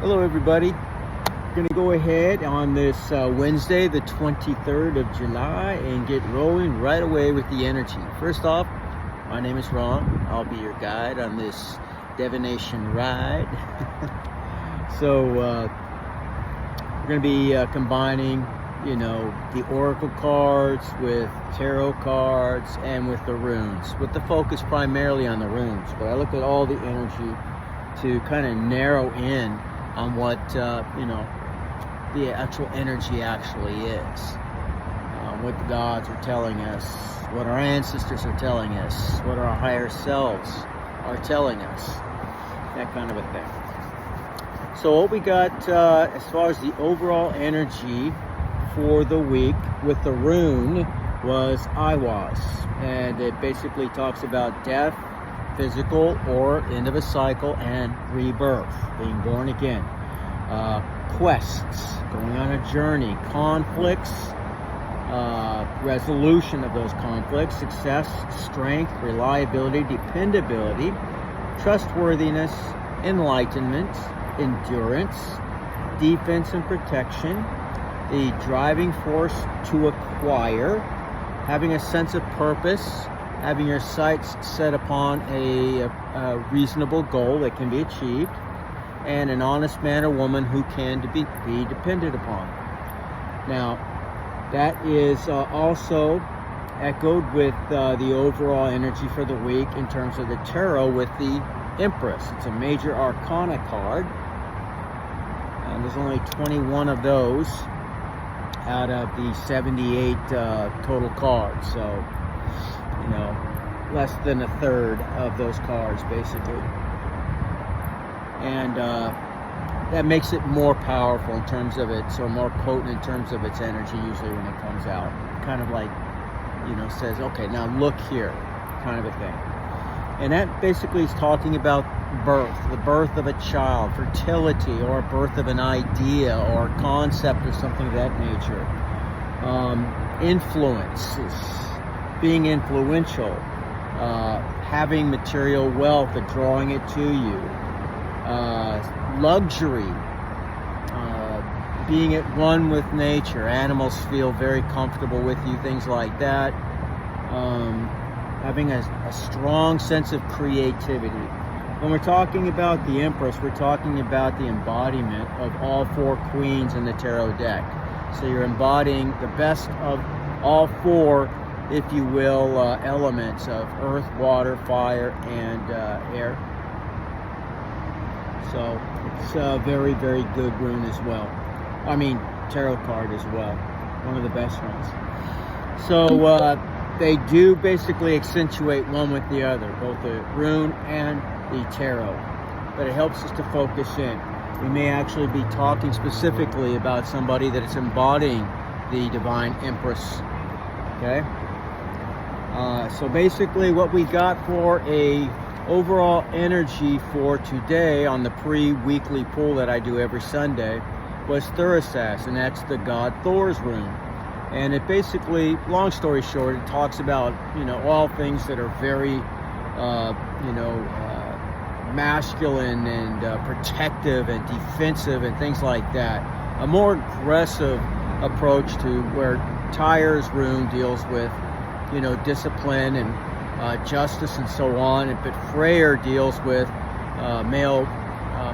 Hello everybody. Going to go ahead on this Wednesday the 23rd of July and get rolling right away with the energy. First off, my name is Ron. I'll be your guide on this divination ride. So we're going to be combining, the oracle cards with tarot cards and with the runes, with the focus primarily on the runes. But I looked at all the energy to kind of narrow in on what the actual energy actually is, what the gods are telling us, what our ancestors are telling us, what our higher selves are telling us, that kind of a thing. So what we got as far as the overall energy for the week with the rune was Eihwaz, and it basically talks about death, physical or end of a cycle, and rebirth, being born again, quests, going on a journey, conflicts, resolution of those conflicts, success, strength, reliability, dependability, trustworthiness, enlightenment, endurance, defense and protection, the driving force to acquire, having a sense of purpose, having your sights set upon a reasonable goal that can be achieved, and an honest man or woman who can be depended upon. Now, that is also echoed with the overall energy for the week in terms of the tarot with the Empress. It's a major arcana card, and there's only 21 of those out of the 78 total cards. So, less than a third of those cards, basically. And that makes it more powerful in terms of its, or more potent in terms of its energy, usually when it comes out. Kind of like, says, okay, now look here, kind of a thing. And that basically is talking about birth, the birth of a child, fertility, or a birth of an idea or a concept or something of that nature. Influences, being influential, having material wealth and drawing it to you, luxury, being at one with nature. Animals feel very comfortable with you, things like that. Having a strong sense of creativity. When we're talking about the Empress, we're talking about the embodiment of all four queens in the tarot deck. So you're embodying the best of all four, if you will, elements of earth, water, fire, and air. So it's a very, very good rune as well. I mean, tarot card as well. One of the best ones. So they do basically accentuate one with the other, both the rune and the tarot. But it helps us to focus in. We may actually be talking specifically about somebody that is embodying the divine Empress. Okay? So basically what we got for a overall energy for today on the pre-weekly pull that I do every Sunday was Thurisaz, and that's the god Thor's rune. And it basically, long story short, it talks about, all things that are very, masculine and protective and defensive and things like that. A more aggressive approach to where Tyr's rune deals with, discipline and justice and so on. But Freyr deals with male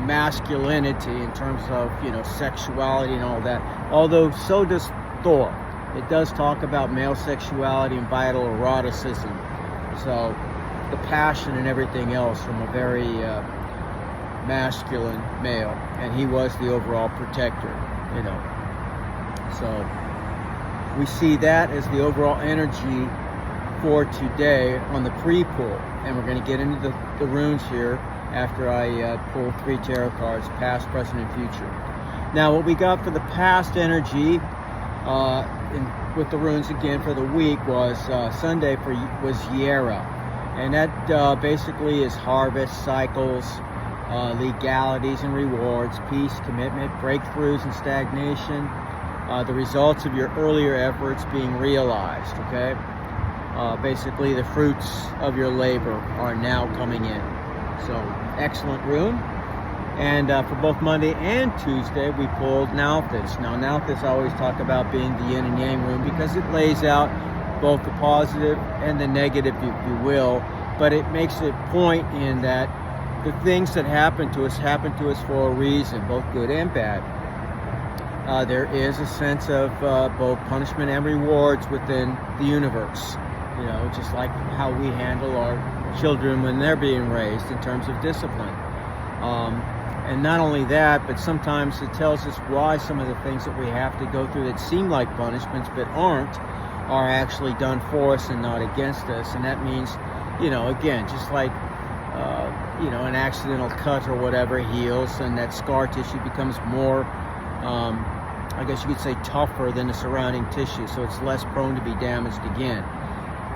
masculinity in terms of, sexuality and all that. Although so does Thor. It does talk about male sexuality and vital eroticism. So the passion and everything else from a very masculine male. And he was the overall protector, So we see that as the overall energy for today on the pre-pull. And we're going to get into the runes here after I pull 3 tarot cards, past, present, and future. Now what we got for the past energy with the runes again for the week was Sunday was Yera, and that basically is harvest, cycles, legalities and rewards, peace, commitment, breakthroughs and stagnation, the results of your earlier efforts being realized. Okay, basically the fruits of your labor are now coming in. So excellent rune. And for both Monday and Tuesday, we pulled Nalthis. Now, Nalthis I always talk about being the yin and yang rune because it lays out both the positive and the negative, if you will. But it makes a point in that the things that happen to us for a reason, both good and bad. There is a sense of both punishment and rewards within the universe. You know, just like how we handle our children when they're being raised in terms of discipline. And not only that, but sometimes it tells us why some of the things that we have to go through that seem like punishments but aren't, are actually done for us and not against us. And that means, you know, again, just like you know, an accidental cut or whatever heals, and that scar tissue becomes more, I guess you could say, tougher than the surrounding tissue, so it's less prone to be damaged again.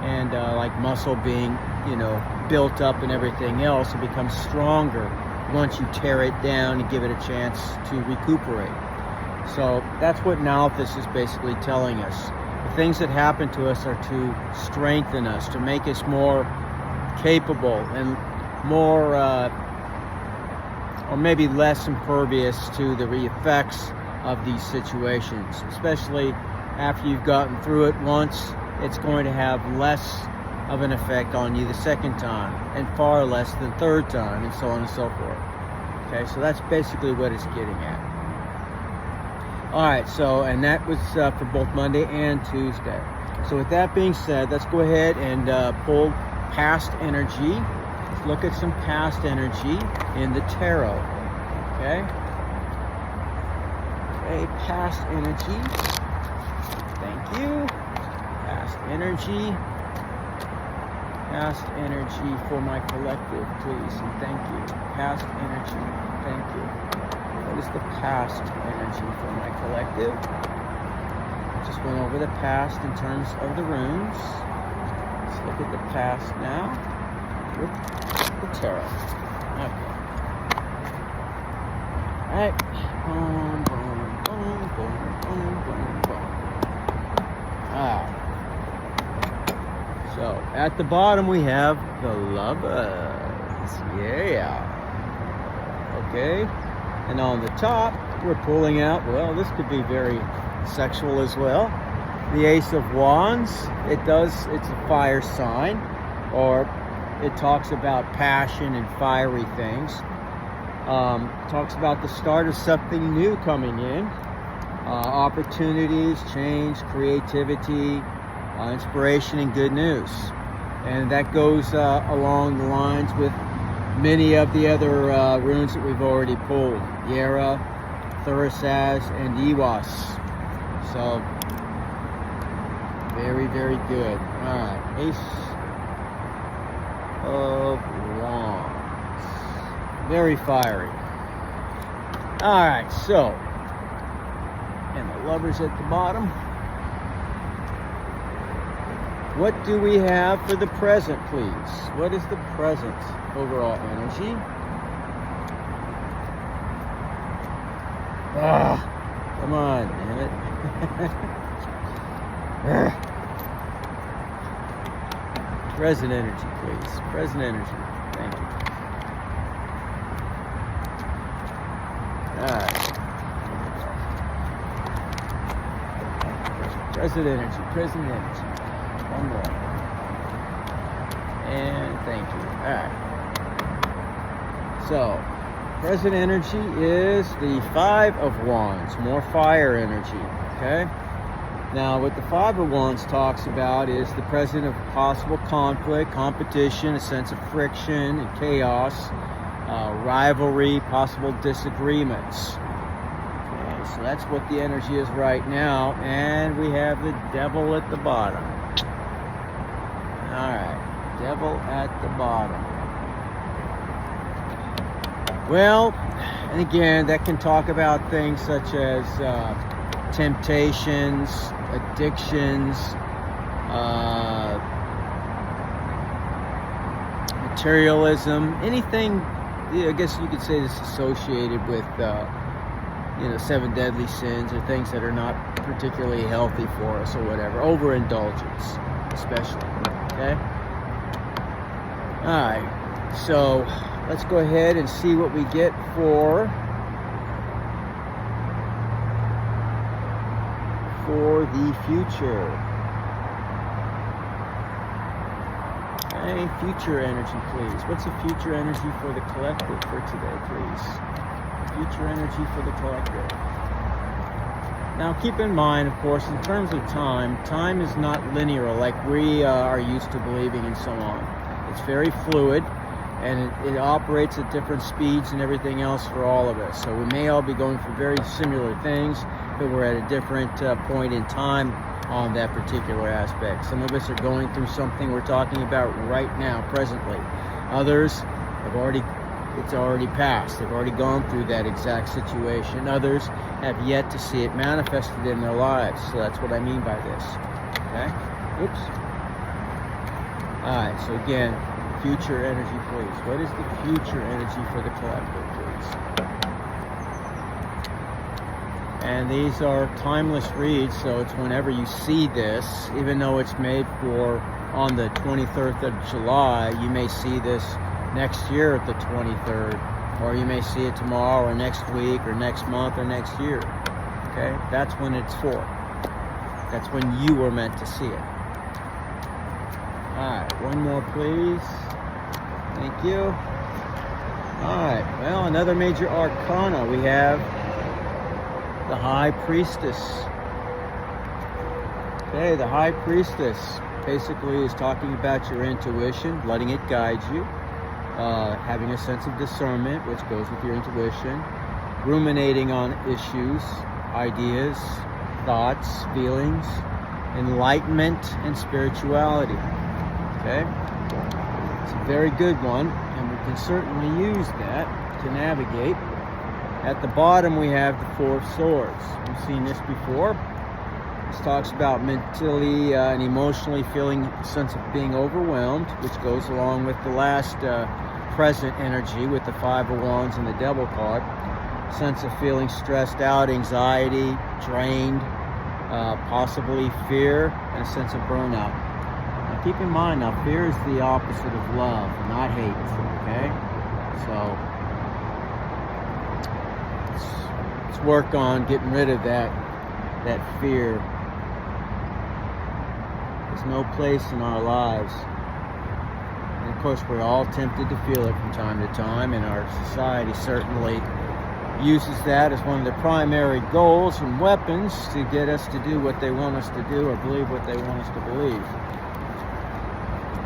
And like muscle being, you know, built up and everything else, it becomes stronger once you tear it down and give it a chance to recuperate. So that's what Nalthis is basically telling us. The things that happen to us are to strengthen us, to make us more capable and more, or maybe less impervious to the effects of these situations. Especially after you've gotten through it once, it's going to have less of an effect on you the second time, and far less the third time, and so on and so forth. Okay, so that's basically what it's getting at. Alright, so, and that was for both Monday and Tuesday. So with that being said, let's go ahead and pull past energy. Let's look at some past energy in the tarot. Okay? Okay, past energy. Thank you. Past energy. Past energy for my collective, please, and thank you. Past energy, thank you. What is the past energy for my collective? Just went over the past in terms of the runes. Let's look at the past now with the tarot. Okay. Alright. Boom, boom, boom, boom, boom, boom, boom. Alright. So, at the bottom we have the Lovers. Yeah. Okay. And on the top, we're pulling out, well, this could be very sexual as well. The Ace of Wands. It's a fire sign, or it talks about passion and fiery things. Talks about the start of something new coming in. Opportunities, change, creativity, inspiration, and good news. And that goes along the lines with many of the other runes that we've already pulled. Yera, Thurisaz, and Eihwaz. So, very, very good. Alright, Ace of Wands. Very fiery. Alright, so, and the Lovers at the bottom. What do we have for the present, please? What is the present overall energy? Come on, damn it. Present energy, please. Present energy. Thank you. Alright. Present energy, present energy. One more. And thank you. Alright. So, present energy is the Five of Wands. More fire energy. Okay? Now, what the Five of Wands talks about is the present of possible conflict, competition, a sense of friction and chaos, rivalry, possible disagreements. Okay, so that's what the energy is right now. And we have the Devil at the bottom. Alright, Devil at the bottom. Well, and again, that can talk about things such as temptations, addictions, materialism, anything, I guess you could say, that's associated with, you know, 7 deadly sins, or things that are not particularly healthy for us or whatever. Overindulgence, especially. Okay? Alright, so let's go ahead and see what we get for the future. Okay, future energy, please. What's the future energy for the collective for today, please? Future energy for the collective. Now, keep in mind, of course, in terms of time, time is not linear like we are used to believing and so on. It's very fluid, and it operates at different speeds and everything else for all of us. So we may all be going through very similar things, but we're at a different point in time on that particular aspect. Some of us are going through something we're talking about right now, presently. Others have it's already passed. They've already gone through that exact situation. Others have yet to see it manifested in their lives. So that's what I mean by this. Okay? Oops. All right, so again, future energy, please. What is the future energy for the collective, please? And these are timeless reads, so it's whenever you see this, even though it's made for on the 23rd of July, you may see this next year at the 23rd, or you may see it tomorrow or next week or next month or next year. Okay, that's when it's for. That's when you were meant to see it. All right, one more, please. Thank you. All right, well, another major arcana. We have the High Priestess. Okay, the High Priestess basically is talking about your intuition, letting it guide you, having a sense of discernment, which goes with your intuition, ruminating on issues, ideas, thoughts, feelings, enlightenment, and spirituality. Okay? It's a very good one, and we can certainly use that to navigate. At the bottom, we have the Four of Swords. We've seen this before. This talks about mentally and emotionally feeling a sense of being overwhelmed, which goes along with the last present energy with the Five of Wands and the Devil card. Sense of feeling stressed out, anxiety, drained, possibly fear, and a sense of burnout. Now keep in mind, now fear is the opposite of love, not hate, okay? So let's work on getting rid of that fear. There's no place in our lives. And of course, we're all tempted to feel it from time to time, and our society certainly uses that as one of their primary goals and weapons to get us to do what they want us to do or believe what they want us to believe.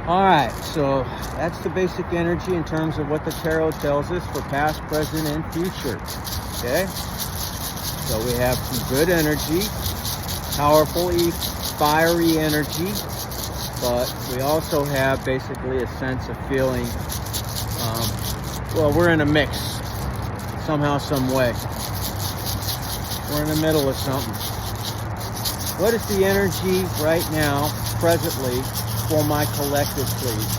All right, so that's the basic energy in terms of what the tarot tells us for past, present, and future. Okay? So we have some good energy, powerful, fiery energy, but we also have basically a sense of feeling, well, we're in a mix, somehow, some way. We're in the middle of something. What is the energy right now, presently, for my collective, please?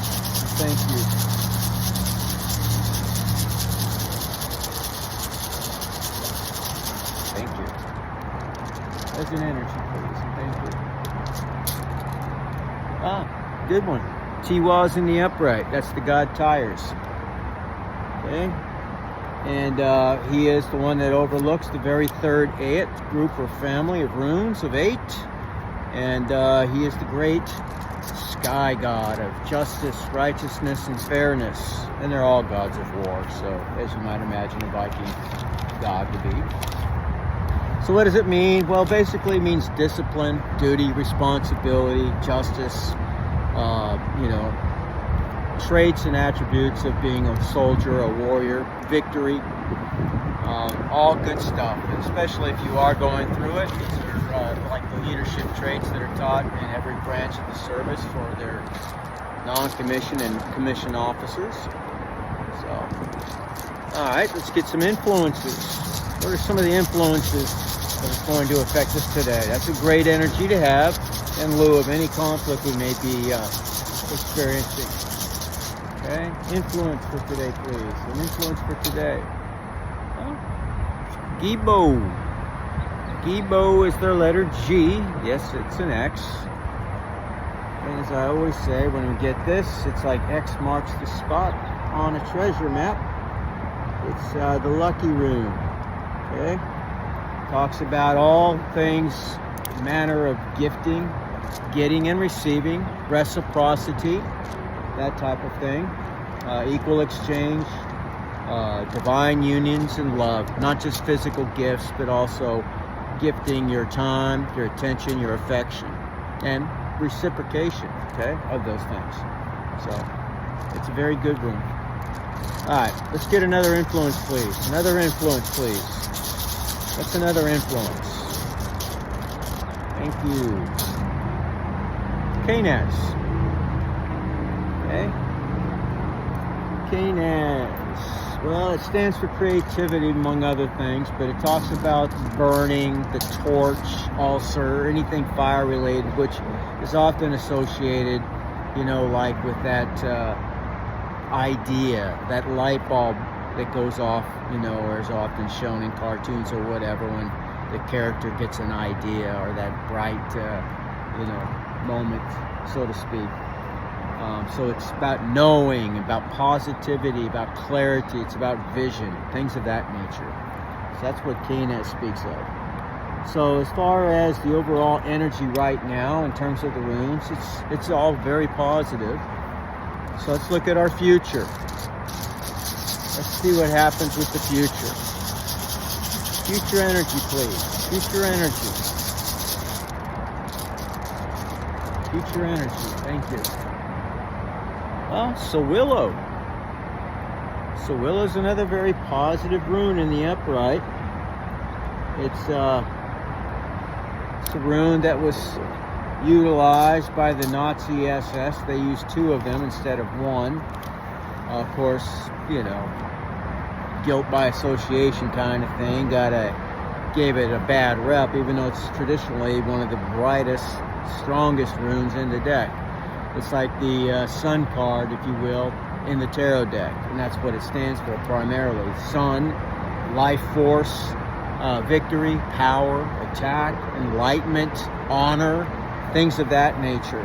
Thank you. Thank you. There's an energy, please. Thank you. Ah, good one. Eihwaz in the upright. That's the god Tyres. Okay? And he is the one that overlooks the very third Eight group or family of runes of 8. And he is the great sky god of justice, righteousness, and fairness. And they're all gods of war, so as you might imagine a Viking god to be. So what does it mean? Well, basically it means discipline, duty, responsibility, justice, traits and attributes of being a soldier, a warrior, victory, all good stuff. And especially if you are going through it, these are like the leadership traits that are taught in every branch of the service for their non-commissioned and commissioned officers. So, all right, let's get some influences. What are some of the influences that is going to affect us today? That's a great energy to have in lieu of any conflict we may be experiencing. Okay, influence for today, please. An influence for today. Gibo. Gibo is their letter G. Yes, it's an X. And as I always say, when we get this, it's like X marks the spot. on a treasure map. It's the lucky rune. Okay, talks about all things, manner of gifting, getting and receiving, reciprocity, that type of thing, equal exchange, divine unions and love, not just physical gifts, but also gifting your time, your attention, your affection, and reciprocation, okay, of those things. So it's a very good room. All right, let's get another influence, please. Another influence, please. That's another influence. Thank you. Eihwaz. Okay. Eihwaz. Well, it stands for creativity, among other things, but it talks about burning, the torch, ulcer, anything fire related, which is often associated, you know, like with that idea, that light bulb that goes off, you know, or is often shown in cartoons or whatever when the character gets an idea, or that bright, you know, moment, so to speak. So it's about knowing, about positivity, about clarity, it's about vision, things of that nature. So that's what Eihwaz speaks of. So as far as the overall energy right now, in terms of the runes, it's all very positive. So let's look at our future. Let's see what happens with the future. Future energy, please. Future energy. Future energy. Thank you. Well, Sawillow. Sawillow is another very positive rune in the upright. It's a rune that was utilized by the Nazi SS. They used 2 of them instead of 1. Of course, you know, guilt by association kind of thing. Gave it a bad rep, even though it's traditionally one of the brightest, strongest runes in the deck. It's like the sun card, if you will, in the tarot deck, and that's what it stands for primarily. Sun, life force, victory, power, attack, enlightenment, honor, things of that nature.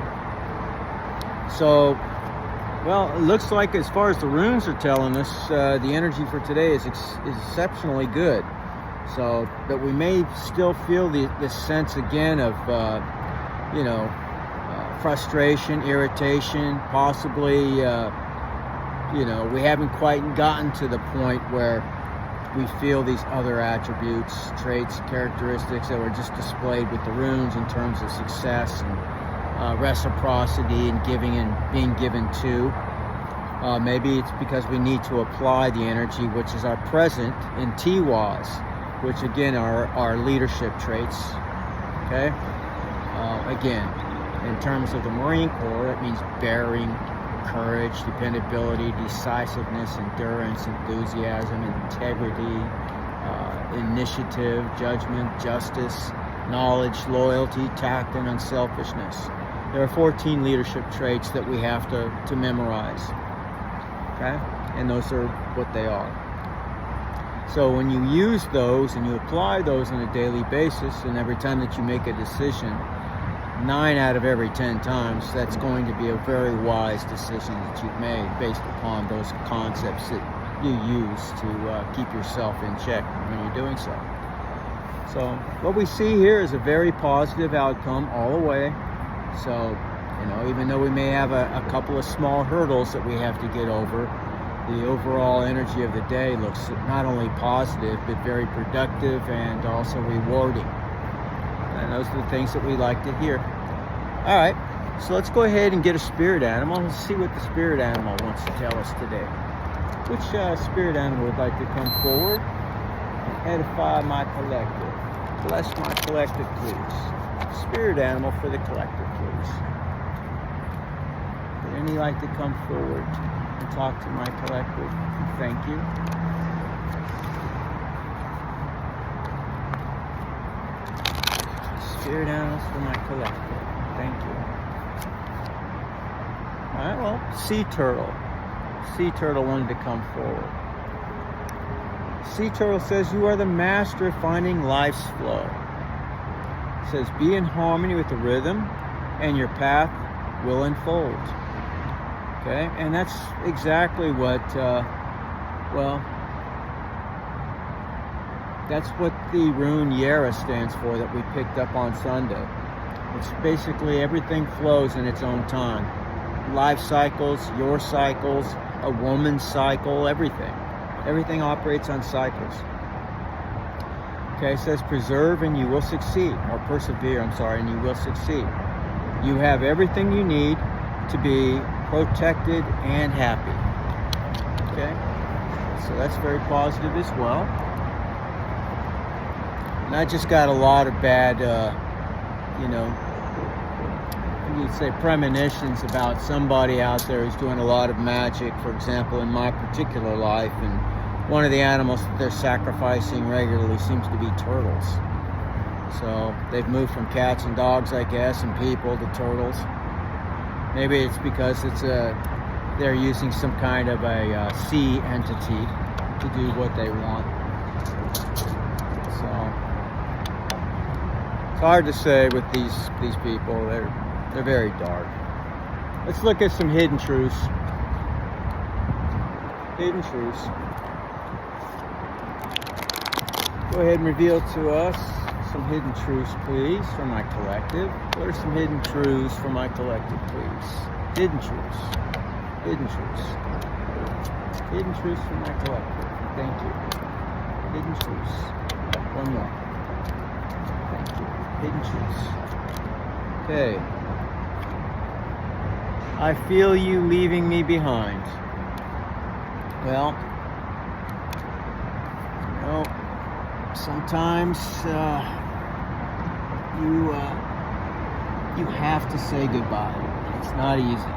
So, well, it looks like as far as the runes are telling us, the energy for today is exceptionally good. So, but we may still feel this sense again of, you know, frustration, irritation, possibly, you know, we haven't quite gotten to the point where we feel these other attributes, traits, characteristics that were just displayed with the runes in terms of success and reciprocity and giving and being given to. Maybe it's because we need to apply the energy, which is our present in Eihwaz, which again are our leadership traits. Okay? Again, in terms of the Marine Corps, it means bearing, courage, dependability, decisiveness, endurance, enthusiasm, integrity, initiative, judgment, justice, knowledge, loyalty, tact, and unselfishness. There are 14 leadership traits that we have to memorize. Okay? And those are what they are. So when you use those and you apply those on a daily basis, and every time that you make a decision, 9 out of every 10 times, that's going to be a very wise decision that you've made based upon those concepts that you use to keep yourself in check when you're doing so. So what we see here is a very positive outcome all the way. So, you know, even though we may have a couple of small hurdles that we have to get over, the overall energy of the day looks not only positive, but very productive and also rewarding. And those are the things that we like to hear. All right, so let's go ahead and get a spirit animal. Let's see what the spirit animal wants to tell us today. Which spirit animal would like to come forward and edify my collective? Bless my collective, please. Spirit animal for the collective, please. Would any like to come forward and talk to my collective? Thank you. Spirit animals for my collective. Thank you. All right, well, sea turtle. Sea turtle wanted to come forward. Sea turtle says, you are the master of finding life's flow. It says, be in harmony with the rhythm and your path will unfold. Okay, and that's exactly what, that's what the rune Yara stands for that we picked up on Sunday. It's basically everything flows in its own time. Life cycles, your cycles, a woman's cycle, everything. Everything operates on cycles. Okay, it says preserve and you will succeed, or persevere, and you will succeed. You have everything you need to be protected and happy. Okay, so that's very positive as well. And I just got a lot of bad, you'd say premonitions about somebody out there who's doing a lot of magic, for example, in my particular life, and one of the animals that they're sacrificing regularly seems to be turtles. So they've moved from cats and dogs, I guess, and people to turtles. Maybe it's because they're using some kind of a sea entity to do what they want. So it's hard to say with these people. They're very dark. Let's look at some hidden truths. Hidden truths. Go ahead and reveal to us some hidden truths, please, for my collective. What are some hidden truths for my collective, please? Hidden truths. Hidden truths. Hidden truths for my collective. Thank you. Hidden truths. One more. Thank you. Hidden truths. Okay. I feel you leaving me behind. Well, sometimes you have to say goodbye. It's not easy.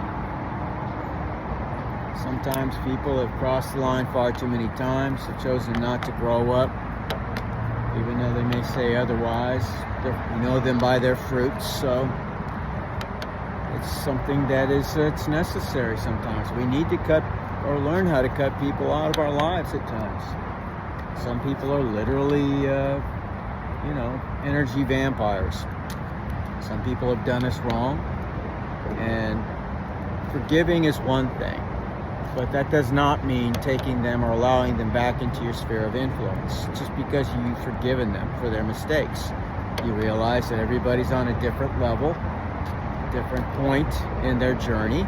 Sometimes people have crossed the line far too many times, have chosen not to grow up, even though they may say otherwise. You know them by their fruits, so it's something that it's necessary sometimes. We need to cut or learn how to cut people out of our lives at times. Some people are literally, energy vampires. Some people have done us wrong, and forgiving is one thing, but that does not mean taking them or allowing them back into your sphere of influence. Just because you've forgiven them for their mistakes, you realize that everybody's on a different level, different point in their journey.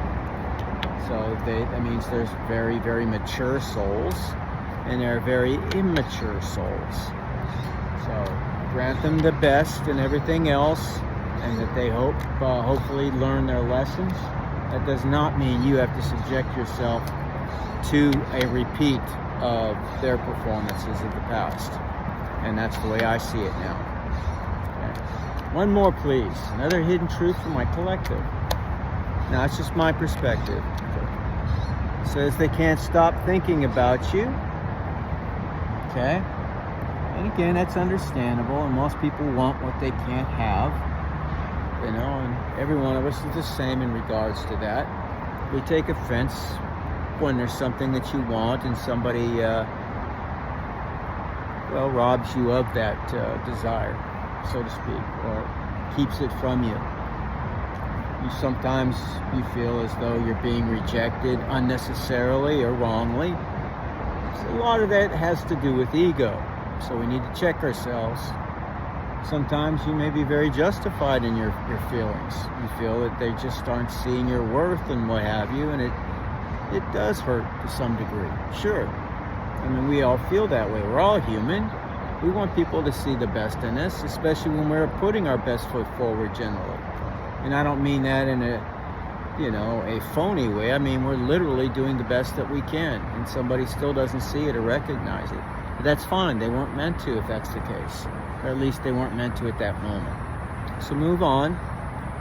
So that means there's very, very mature souls, and there are very immature souls. So grant them the best in everything else, and that they hopefully learn their lessons. That does not mean you have to subject yourself to a repeat of their performances of the past. And that's the way I see it now. Okay. One more, please. Another hidden truth for my collective. Now, it's just my perspective. It says they can't stop thinking about you. Okay? And again, that's understandable, and most people want what they can't have. And every one of us is the same in regards to that. We take offense when there's something that you want and somebody, robs you of that desire, so to speak, or keeps it from you. Sometimes you feel as though you're being rejected unnecessarily or wrongly. So a lot of that has to do with ego. So we need to check ourselves. Sometimes you may be very justified in your feelings. You feel that they just aren't seeing your worth and what have you, and it does hurt to some degree. Sure. I mean, we all feel that way. We're all human. We want people to see the best in us, especially when we're putting our best foot forward generally. And I don't mean that in a phony way. I mean, we're literally doing the best that we can, and somebody still doesn't see it or recognize it. But that's fine. They weren't meant to if that's the case. Or at least they weren't meant to at that moment. So move on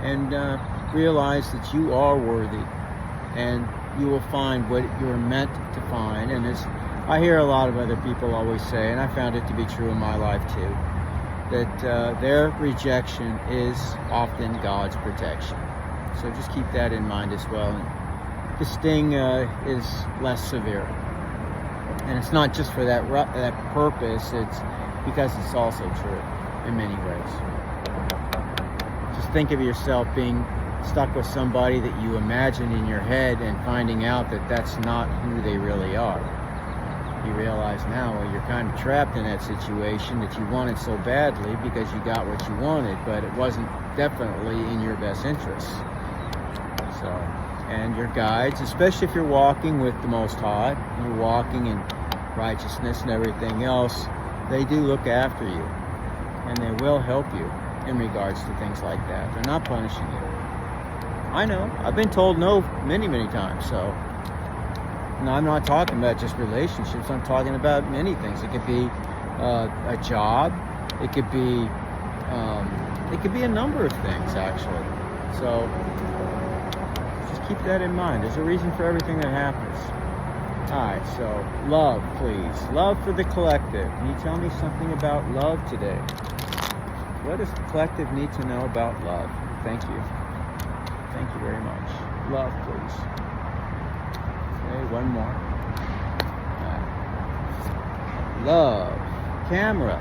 and realize that you are worthy, and you will find what you're meant to find. And as I hear a lot of other people always say, and I found it to be true in my life too, that their rejection is often God's protection. So just keep that in mind as well. And the sting is less severe. And it's not just for that purpose, it's because it's also true in many ways. Just think of yourself being stuck with somebody that you imagine in your head and finding out that that's not who they really are. You realize now, well, you're kind of trapped in that situation that you wanted so badly because you got what you wanted, but it wasn't definitely in your best interests. So, and your guides, especially if you're walking with the Most High, you're walking in righteousness and everything else, they do look after you, and they will help you in regards to things like that. They're not punishing you. I know, I've been told no many times, so no, I'm not talking about just relationships. I'm talking about many things. It could be a job. It could be a number of things, actually. So just keep that in mind. There's a reason for everything that happens. All right. So love, please. Love for the collective. Can you tell me something about love today? What does the collective need to know about love? Thank you. Thank you very much. Love, please. Okay, one more. Love. Camera.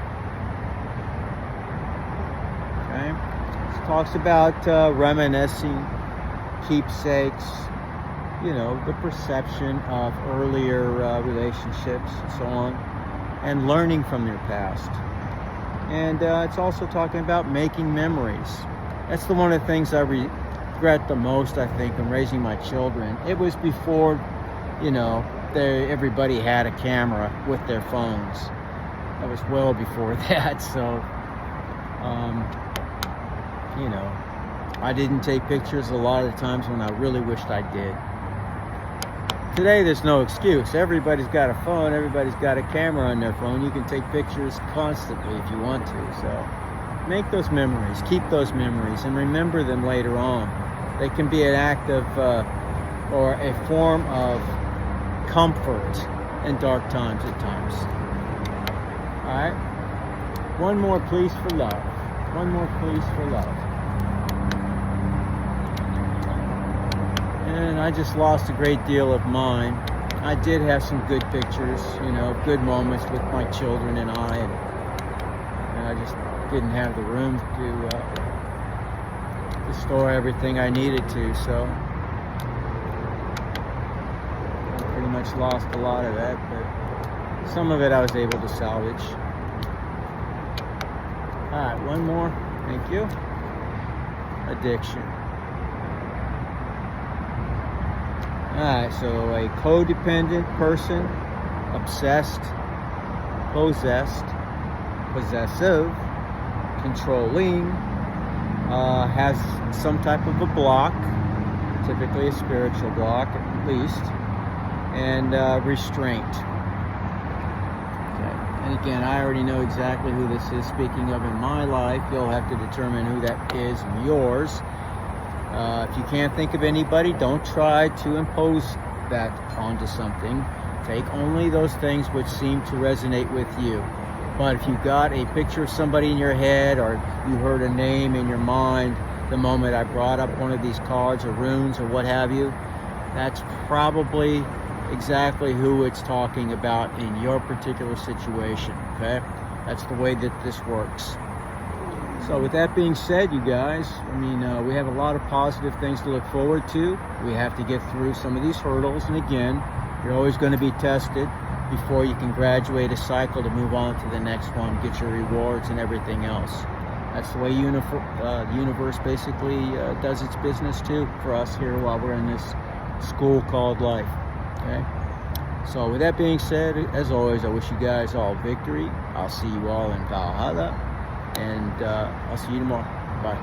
Okay. This talks about reminiscing, keepsakes, you know, the perception of earlier relationships and so on, and learning from your past. And it's also talking about making memories. That's one of the things I regret the most, I think, in raising my children. It was before, you know, everybody had a camera with their phones. That was well before that. So, you know, I didn't take pictures a lot of the times when I really wished I did. Today, there's no excuse. Everybody's got a phone. Everybody's got a camera on their phone. You can take pictures constantly if you want to. So make those memories. Keep those memories and remember them later on. They can be an act of, or a form of comfort in dark times at times. All right. One more, please, for love. One more, please, for love. And I just lost a great deal of mine. I did have some good pictures, you know, good moments with my children and and I just didn't have the room to store everything I needed to, so I pretty much lost a lot of that, but some of it I was able to salvage. Alright, one more. Thank you. Addiction. Alright, so a codependent person, obsessed, possessed, possessive, controlling, has some type of a block, typically a spiritual block at least, and restraint. Okay. And again, I already know exactly who this is speaking of in my life. You'll have to determine who that is in yours. If you can't think of anybody, don't try to impose that onto something. Take only those things which seem to resonate with you. But if you've got a picture of somebody in your head, or you heard a name in your mind the moment I brought up one of these cards or runes or what have you, that's probably exactly who it's talking about in your particular situation, okay? That's the way that this works. So with that being said, you guys, I mean, we have a lot of positive things to look forward to. We have to get through some of these hurdles. And again, you're always going to be tested before you can graduate a cycle to move on to the next one, get your rewards and everything else. That's the way universe basically does its business too for us here while we're in this school called life. Okay. So with that being said, as always, I wish you guys all victory. I'll see you all in Valhalla. And I'll see you tomorrow. Bye.